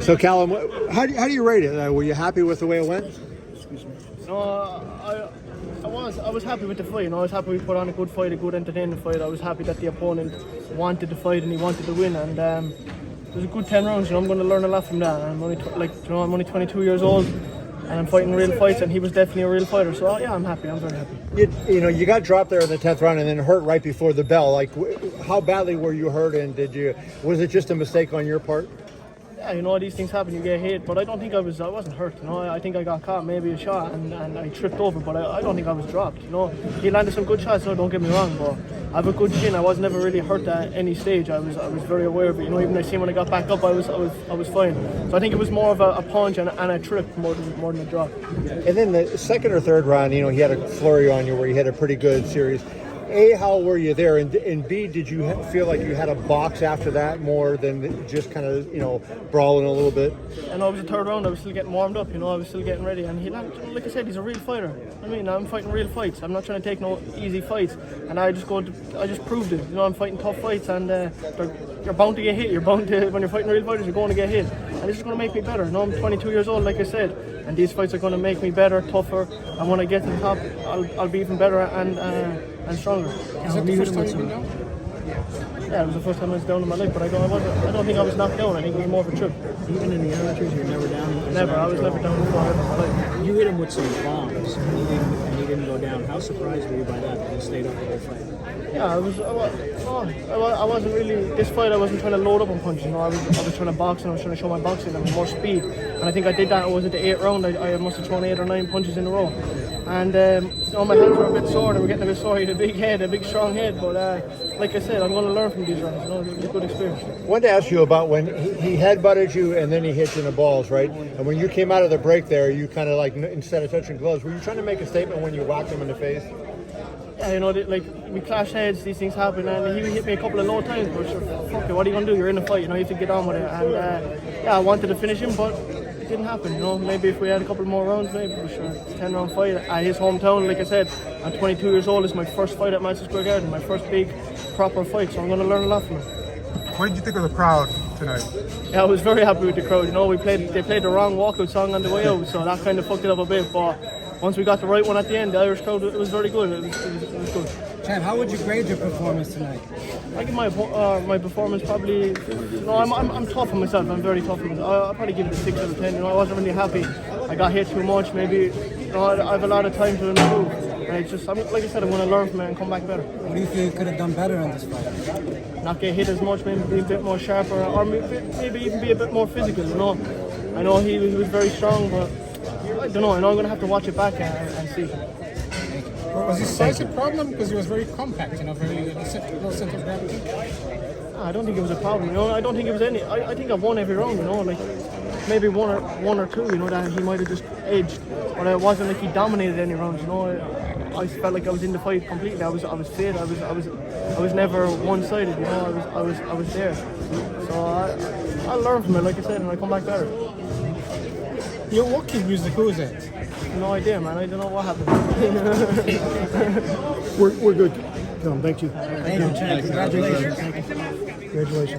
So Callum, how do you rate it? Were you happy with the way it went? No, I was happy with the fight. I was happy we put on a good fight, a good entertaining fight. I was happy that the opponent wanted to fight and he wanted to win. And it was a good 10 rounds. I'm going to learn a lot from that. I'm only 22 years old, and I'm fighting real fights. And he was definitely a real fighter. So yeah, I'm happy. I'm very happy. You got dropped there in the 10th round and then hurt right before the bell. Like, how badly were you hurt? And was it just a mistake on your part? Yeah, these things happen, you get hit, but I don't think I wasn't hurt, I think I got caught, maybe a shot, and I tripped over, but I don't think I was dropped, He landed some good shots, don't get me wrong, but I have a good chin. I was never really hurt at any stage. I was very aware of it, even I seen when I got back up, I was fine. So I think it was more of a punch and a trip more than a drop. And then the second or third round, he had a flurry on you where you had a pretty good series. A, how were you there? And B, did you feel like you had a box after that more than just kind of, brawling a little bit? And it was the third round. I was still getting warmed up, I was still getting ready. And like I said, he's a real fighter. I'm fighting real fights. I'm not trying to take no easy fights. And I just proved it. I'm fighting tough fights, and you're bound to get hit. You're bound to, when you're fighting real fighters, you're going to get hit. And this is going to make me better. I'm 22 years old, like I said. And these fights are going to make me better, tougher. And when I get to the top, I'll be even better and stronger. Is that the first time you've been down? Yeah, it was the first time I was down in my life, but I don't think I was knocked down. I think it was more of a trip. Even in the amateurs, you're never down? Never. I was never down before in my life. You hit him with some bombs, and he didn't go down. How surprised were you by that he stayed up the whole fight? Yeah, I wasn't really, this fight I wasn't trying to load up on punches, I was trying to box, and I was trying to show my boxing and more speed. And I think I did that. It was at the 8th round. I must have thrown 8 or 9 punches in a row. And my hands were a bit sore. They were getting a bit sore. He had a big head, a big strong head. But like I said, I'm going to learn from these rounds. It was a good experience. I wanted to ask you about when he headbutted you and then he hit you in the balls, right? And when you came out of the break there, you kind of like, instead of touching gloves, were you trying to make a statement when you whacked him in the face? Yeah, we clash heads, these things happen, and he hit me a couple of low times, but sure, fuck it, what are you going to do? You're in a fight, you have to get on with it. And I wanted to finish him, but it didn't happen, Maybe if we had a couple more rounds, maybe, but sure, it's a 10-round fight at his hometown. Like I said, I'm 22 years old, it's my first fight at Madison Square Garden, my first big, proper fight, so I'm going to learn a lot from him. What did you think of the crowd tonight? Yeah, I was very happy with the crowd, they played the wrong walkout song on the way out, so that kind of fucked it up a bit, but once we got the right one at the end, the Irish crowd, it was very good. It was good. Chad, how would you grade your performance tonight? I give my performance probably. I'm tough on myself. I'm very tough on myself. I'll probably give it a 6 out of 10. I wasn't really happy. I got hit too much. Maybe I have a lot of time to improve. And it's just, like I said, I'm going to learn from it and come back better. What do you feel you could have done better in this fight? Not get hit as much. Maybe be a bit more sharper, or maybe even be a bit more physical. I know he was very strong, but. I don't know. I'm going to have to watch it back and see. Was his size a problem? Because he was very compact, very low center of gravity. I don't think it was a problem. I don't think it was any. I think I've won every round. Maybe one or two. That he might have just edged, but it wasn't like he dominated any rounds. I felt like I was in the fight completely. I was fit. I was never one-sided. I was there. So I'll learn from it, like I said, and I come back better. Your walking music, who is it? No idea, man. I don't know what happened. We're good. No, thank you. Thank you, Chad. Congratulations. Congratulations.